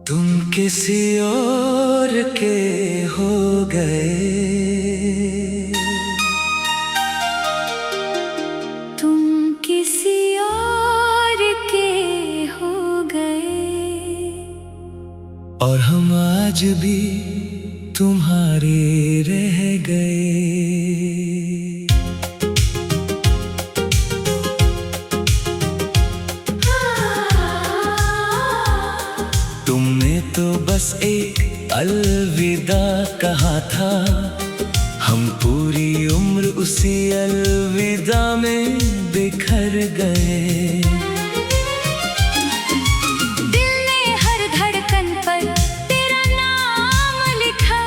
तुम किसी और के हो गए, तुम किसी और के हो गए, और हम आज भी तुम्हारे रह गए। तुमने तो बस एक अलविदा कहा था, हम पूरी उम्र उसी अलविदा में बिखर गए। दिल ने हर धड़कन पर तेरा नाम लिखा,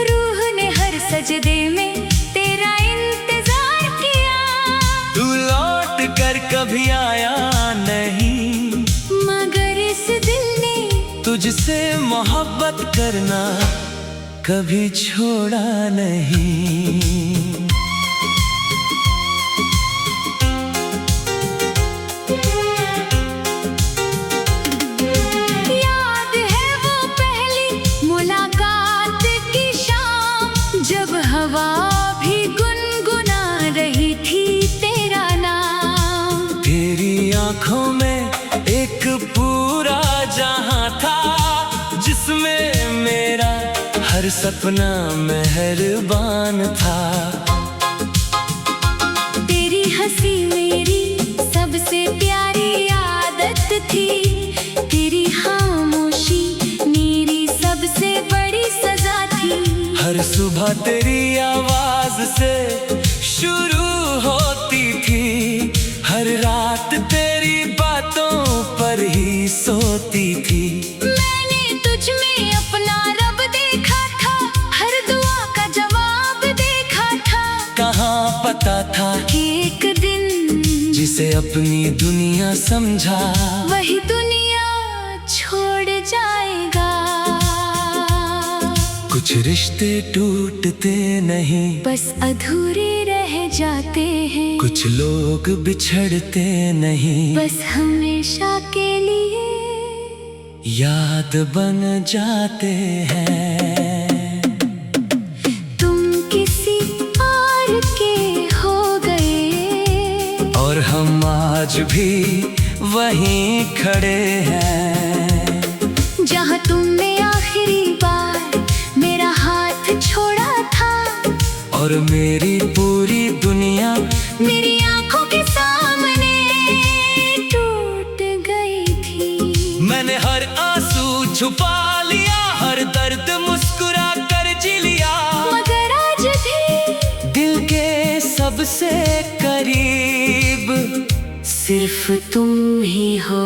रूह ने हर सजदे में तेरा इंतजार किया। तू लौट कर कभी आया नहीं, मगर इस दिल ने तुझसे मोहब्बत करना कभी छोड़ा नहीं। याद है वो पहली मुलाकात की शाम, जब हवा भी गुनगुना रही थी तेरा नाम। तेरी आंखों में एक पूरा जहां था, जिसमें मेरा हर सपना मेहरबान था। तेरी हंसी मेरी सबसे प्यारी आदत थी, तेरी खामोशी मेरी सबसे बड़ी सजा थी। हर सुबह तेरी आवाज से शुरू होती थी, हर रात तेरी बातों पर ही सोती थी। मैंने तुझ में अपना रब देखा था, हर दुआ का जवाब देखा था। कहाँ पता था कि एक दिन जिसे अपनी दुनिया समझा, वही दुनिया छोड़ जाएगा। कुछ रिश्ते टूटते नहीं, बस अधूरे रह जाते हैं। कुछ लोग बिछड़ते नहीं, बस हमेशा के लिए याद बन जाते हैं। तुम किसी और के हो गए, और हम आज भी वहीं खड़े हैं, जहाँ तुमने आखिरी बार मेरा हाथ छोड़ा था। और मेरी पूरी दुनिया मेरी आंखों के सामने टूट गई थी। मैंने हर आंसू छुपा लिया, हर दर्द मुस्कुरा कर जी लिया, मगर आज भी दिल के सबसे करीब सिर्फ तुम ही हो।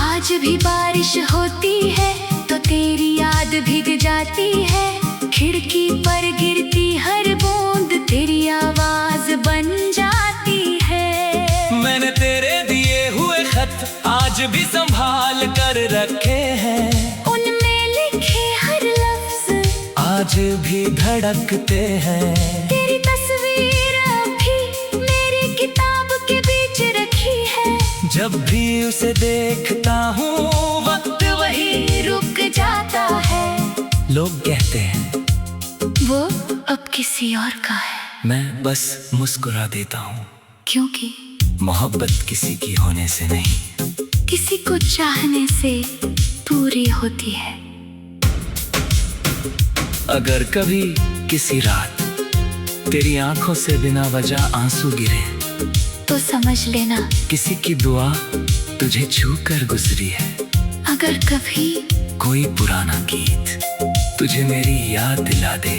आज भी बारिश होती है तो तेरी याद भीग जाती है, खिड़की पर गिरती हर बूंद तेरी आवाज बन जाती है। मैंने तेरे दिए हुए खत आज भी संभाल कर रखे हैं, उनमें लिखे हर लफ्ज आज भी धड़कते हैं। तेरी तस्वीर अभी मेरी किताब के बीच रखी है, जब भी उसे देखता हूँ वक्त वही रुक जाता है। लोग कहते हैं वो अब किसी और का है, मैं बस मुस्कुरा देता हूँ, क्योंकि मोहब्बत किसी की होने से नहीं, किसी को चाहने से पूरी होती है। अगर कभी किसी रात तेरी आंखों से बिना वजह आंसू गिरे, तो समझ लेना किसी की दुआ तुझे छू कर गुजरी है। अगर कभी कोई पुराना गीत तुझे मेरी याद दिला दे,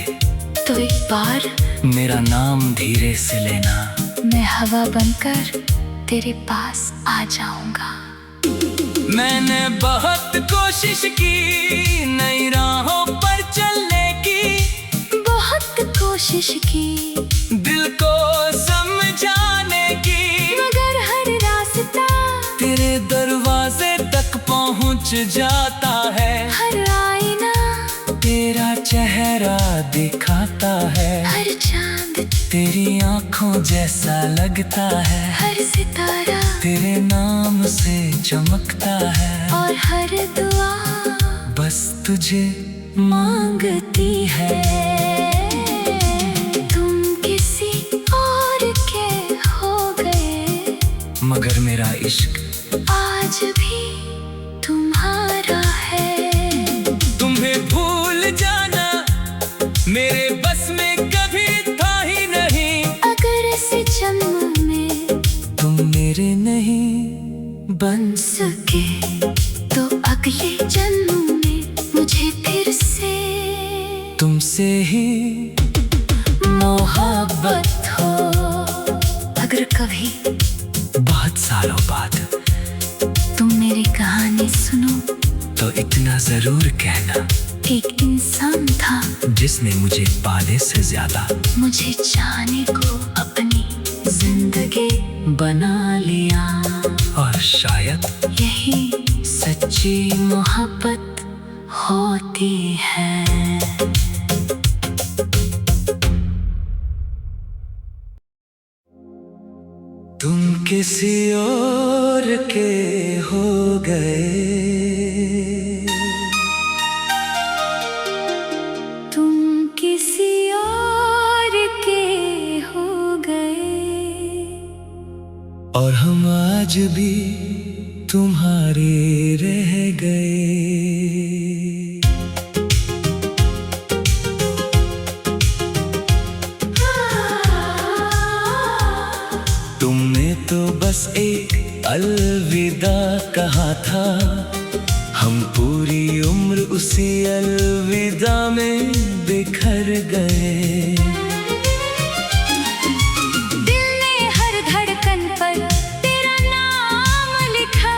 तो एक बार मेरा नाम धीरे से लेना, मैं हवा बनकर तेरे पास आ जाऊंगा। मैंने बहुत कोशिश की नई राहों पर चलने की, बहुत कोशिश की दिल को समझाने की, मगर हर रास्ता तेरे दरवाजे तक पहुंच जाता है। हर आईना तेरा चेहरा दिखाता है, हर चांद तेरी आंखों जैसा लगता है, हर सितारा तेरे नाम से चमकता है, और हर दुआ बस तुझे मांगती है। तुम किसी और के हो गए, मगर मेरा इश्क आज भी तुम्हारा है। तुम्हें भूल जाना मेरे बस में कभी था ही नहीं। अगर इस जन्म में तुम मेरे नहीं बन सके तो अगले जन्म में मुझे फिर से तुमसे ही मोहब्बत हो। अगर कभी बहुत सालों बाद तुम मेरी कहानी सुनो तो इतना जरूर कहना, एक इंसान था जिसने मुझे पाने से ज्यादा मुझे चाहने को अपनी जिंदगी बना लिया। और शायद यही सच्ची मोहब्बत होती है। तुम किसी और के हो गए, तुम किसी और के हो गए, और हम आज भी तुम्हारे रह गए। तुमने तो बस एक अलविदा कहा था, हम पूरी उम्र उसी अलविदा में बिखर गए। दिल ने हर धड़कन पर तेरा नाम लिखा,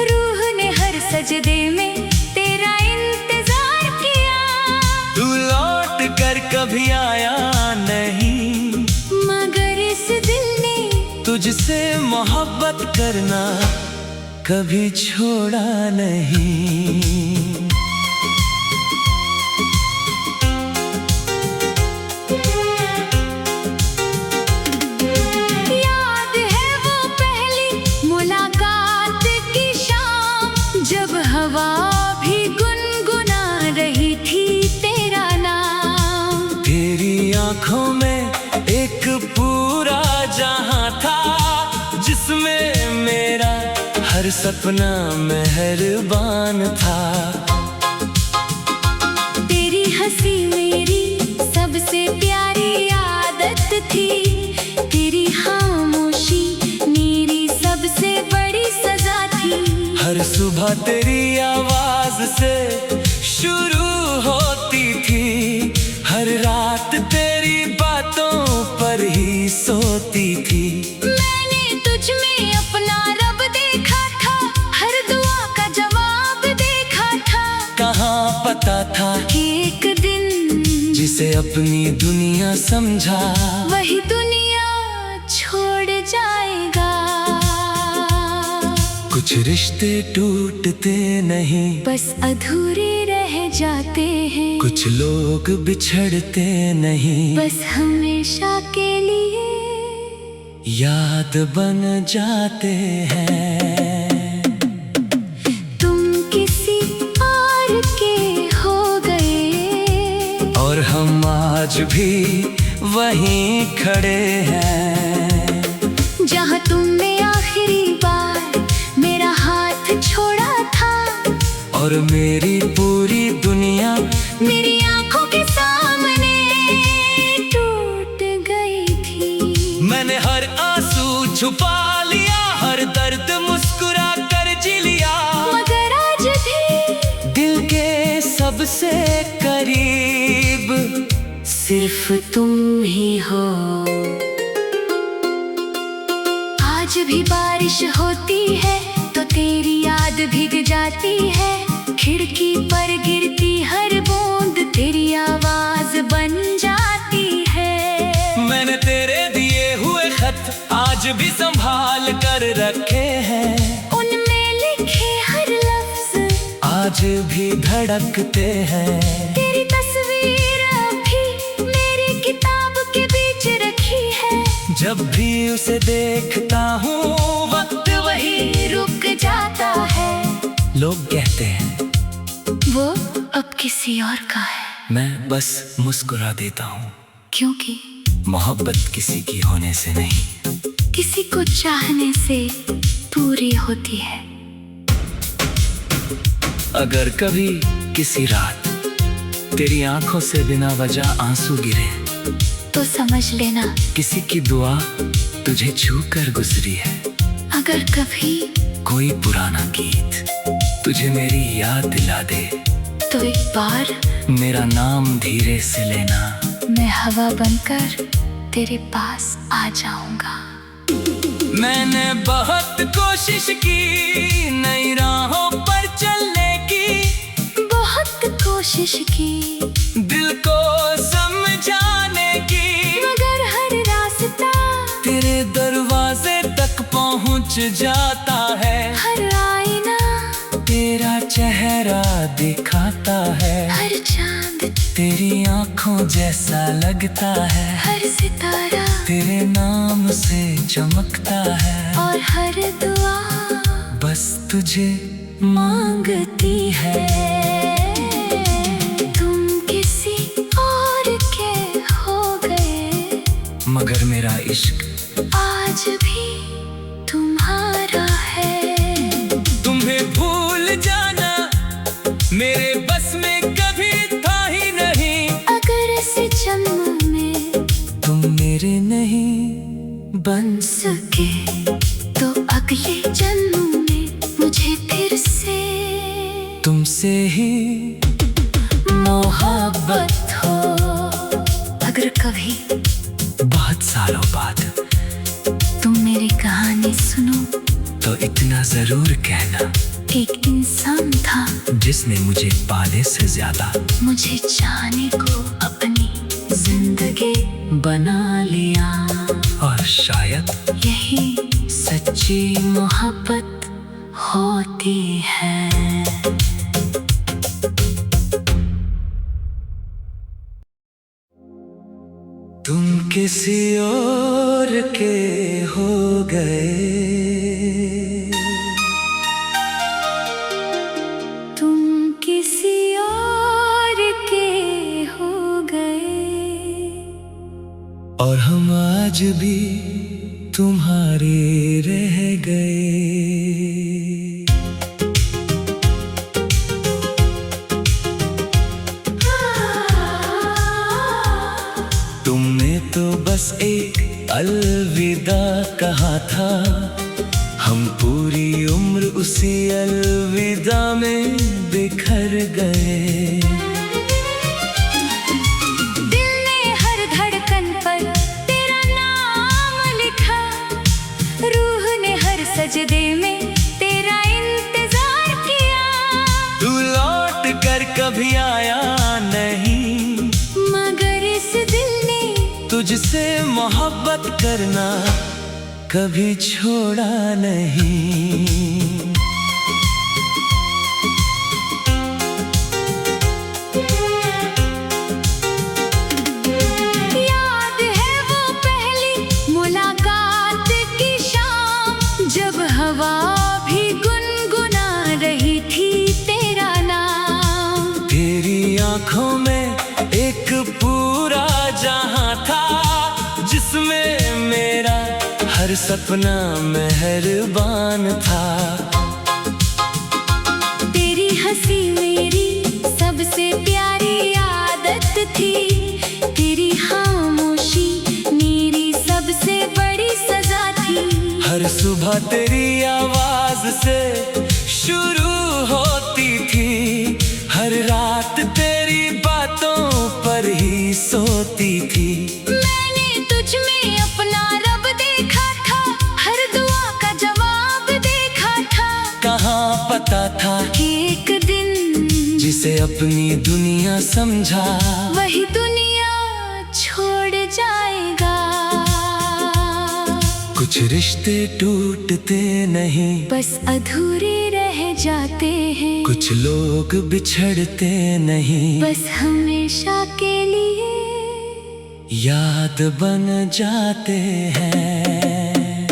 रूह ने हर सजदे में तेरा इंतजार किया। तू लौट कर कभी आया नहीं, मगर इस दिल ने तुझसे मोहब्बत करना कभी छोड़ा नहीं। याद है वो पहली मुलाकात की शाम, जब हवा भी गुनगुना रही थी तेरा नाम। तेरी आंखों में एक पूरा जहां था, जिसमें मेरा हर सपना मेहरबान था। तेरी हंसी मेरी सबसे प्यारी आदत थी, तेरी खामोशी मेरी सबसे बड़ी सजा थी। हर सुबह तेरी आवाज से शुरू होती थी, हर रात तेरी बातों पर ही सोती थी। मैंने तुझ में अपना रब देखा था, हर दुआ का जवाब देखा था। कहाँ पता था कि एक दिन जिसे अपनी दुनिया समझा, वही दुनिया छोड़ जाएगा। कुछ रिश्ते टूटते नहीं, बस अधूरे रह जाते हैं। कुछ लोग बिछड़ते नहीं, बस हमेशा के लिए याद बन जाते हैं। तुम किसी और के हो गए, और हम आज भी वहीं खड़े हैं, जहाँ तुमने आखिरी बार मेरा हाथ छोड़ा था। और मेरी पूरी दुनिया मेरी आंखों के सामने टूट गई थी। मैंने हर आंसू छुपा लिया, हर दर्द मुस्कुरा कर जी लिया, मगर आज भी दिल के सबसे करीब सिर्फ तुम ही हो। आज भी बारिश होती है तो तेरी याद भीग जाती है, खिड़की पर गिरती हर बूंद तेरी आवाज बन जाती है। मैंने तेरे दिए हुए खत आज भी संभाल कर रखे हैं, उनमें लिखे हर लफ्ज आज भी धड़कते हैं। तेरी तस्वीर अभी मेरी किताब के बीच रखी है, जब भी उसे देखता हूँ वक्त वही रुक कहते हैं वो अब किसी और का है, मैं बस मुस्कुरा देता हूँ, क्योंकि मोहब्बत किसी की होने से नहीं, किसी को चाहने से पूरी होती है। अगर कभी किसी रात तेरी आंखों से बिना वजह आंसू गिरे, तो समझ लेना किसी की दुआ तुझे छू कर गुजरी है। अगर कभी कोई पुराना गीत तुझे मेरी याद दिला दे, तो एक बार मेरा नाम धीरे से लेना, मैं हवा बनकर तेरे पास आ जाऊंगा। मैंने बहुत कोशिश की नई राहों पर चलने की, बहुत कोशिश की दिल को समझाने की, मगर हर रास्ता तेरे दरवाजे तक पहुंच जाता है। हर आईना तेरा चेहरा दिखाता है, हर चांद तेरी आंखों जैसा लगता है, हर सितारा तेरे नाम से चमकता है, और हर दुआ बस तुझे मांगती है। तुम किसी और के हो गए, मगर मेरा इश्क आज भी तुम्हारा है। तुम्हें भूल जाना मेरे बस में कभी था ही नहीं, अगर इस जन्म में तुम मेरे नहीं बन सके, तो अगले जन्म में मुझे फिर से तुमसे ही मोहब्बत हो। अगर कभी बहुत सालों बाद तुम मेरी कहानी सुनो, तो इतना जरूर कहना, एक इंसान था जिसने मुझे पाने से ज्यादा मुझे चाहने को अपनी जिंदगी बना लिया। और शायद यही सच्ची मोहब्बत होती है। तुम किसी और के हो गए, तुम किसी और के हो गए, और हम आज भी तुम्हारे रह गए। तुमने तो बस एक अलविदा कहा था, हम पूरी उम्र उसी अलविदा में बिखर गए। दिल ने हर धड़कन पर तेरा नाम लिखा, रूह ने हर सजदे में तेरा इंतजार किया। तू लौट कर कभी आया नहीं, मगर इस दिल ने तुझसे मोहब्बत करना कभी छोड़ा नहीं। याद है वो पहली मुलाकात की शाम, जब हवा भी गुनगुना रही थी तेरा नाम। तेरी आंखों में एक पूरा जहां था, जिसमें मेरा हर सपना मेहरबान था। तेरी हंसी मेरी सबसे प्यारी आदत थी, तेरी खामोशी मेरी सबसे बड़ी सजा थी। हर सुबह तेरी आवाज से शुरू होती थी, हर रात तेरी बातों पर ही सोती थी। मैंने तुझ में अपना रब देखा था, हर दुआ का जवाब देखा था। कहाँ पता था कि एक दिन जिसे अपनी दुनिया समझा, वही दुनिया छोड़ जाएगा। कुछ रिश्ते टूटते नहीं, बस अधूरे रह जाते हैं। कुछ लोग बिछड़ते नहीं, बस हमेशा के लिए याद बन जाते हैं।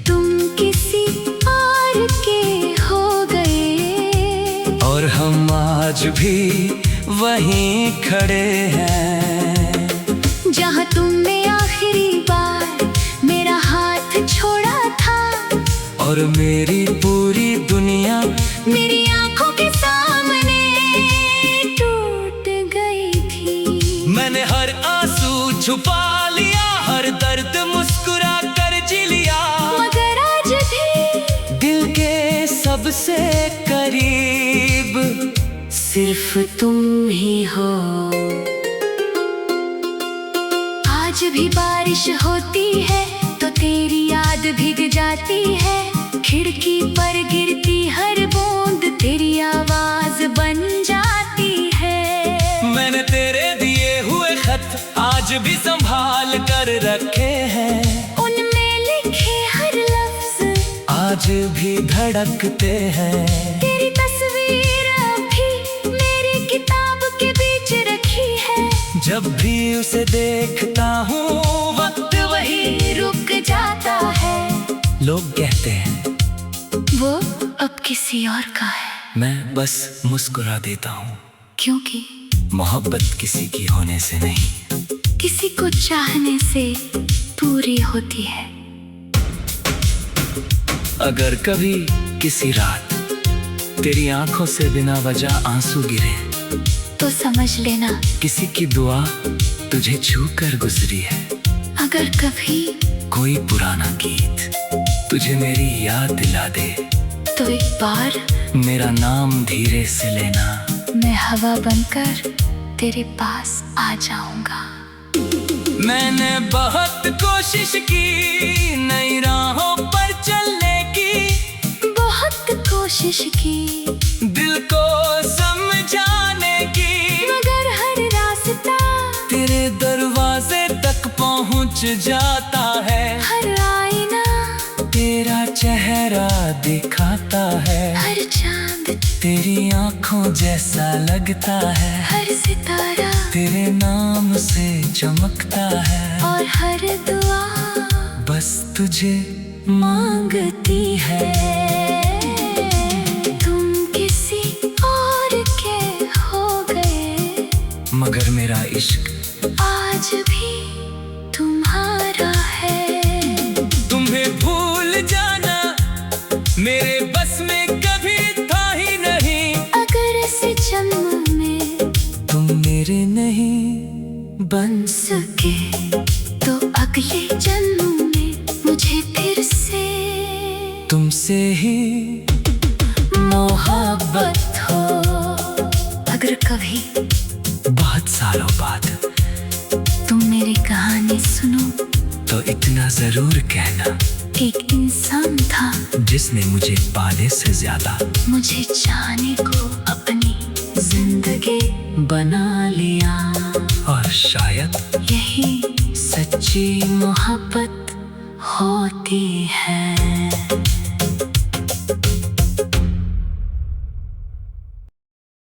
तुम किसी और के हो गए, आज भी वहीं खड़े हैं, जहाँ तुमने आखिरी बार मेरा हाथ छोड़ा था, और मेरी पूरी दुनिया मेरी आंखों के सामने टूट गई थी। मैंने हर आंसू छुपा लिया, हर दर्द मुस्कुरा कर जी लिया, मगर आज भी दिल के सबसे करीब सिर्फ तुम ही हो। आज भी बारिश होती है तो तेरी याद भीग जाती है, खिड़की पर गिरती हर बूंद तेरी आवाज बन जाती है। मैंने तेरे दिए हुए खत आज भी संभाल कर रखे हैं, उनमें लिखे हर लफ्ज आज भी धड़कते हैं। तेरी तस्वीर अभी मेरी किताब के बीच रखी है, जब भी उसे देखता हूँ वक्त वही रुक जाता है। लोग कहते हैं वो अब किसी और का है, मैं बस मुस्कुरा देता हूँ, क्योंकि मोहब्बत किसी की होने से नहीं, किसी को चाहने से पूरी होती है। अगर कभी किसी रात तेरी आंखों से बिना वजह आंसू गिरे, तो समझ लेना किसी की दुआ तुझे छू कर गुजरी है। अगर कभी कोई पुराना गीत तुझे मेरी याद दिला दे, तो एक बार मेरा नाम धीरे से लेना, मैं हवा बनकर तेरे पास आ जाऊंगा। मैंने बहुत कोशिश की नई राहों पर चलने की, बहुत कोशिश की दिल को समझाने की, मगर हर रास्ता तेरे दरवाजे तक पहुंच जाता है। हर आईना तेरा चेहरा दिखाता है, हर चांद तेरी आंखों जैसा लगता है, हर सितारा तेरे नाम से चमकता है, और हर दुआ बस तुझे मांगती है। तुम किसी और के हो गए, मगर मेरा इश्क आज भी तुम्हारा है। तुम्हें भूल जाना मेरे बस में कभी था ही नहीं, अगर इस जन्म में तुम मेरे नहीं बन सके तो अगले जन्म में मुझे फिर से तुमसे ही मोहब्बत हो। अगर कभी बहुत सालों बाद तुम मेरी कहानी सुनो, तो इतना जरूर कहना, एक इंसान था जिसने मुझे पाने से ज्यादा मुझे चाहने को अपनी जिंदगी बना लिया। और शायद यही सच्ची मोहब्बत होती है।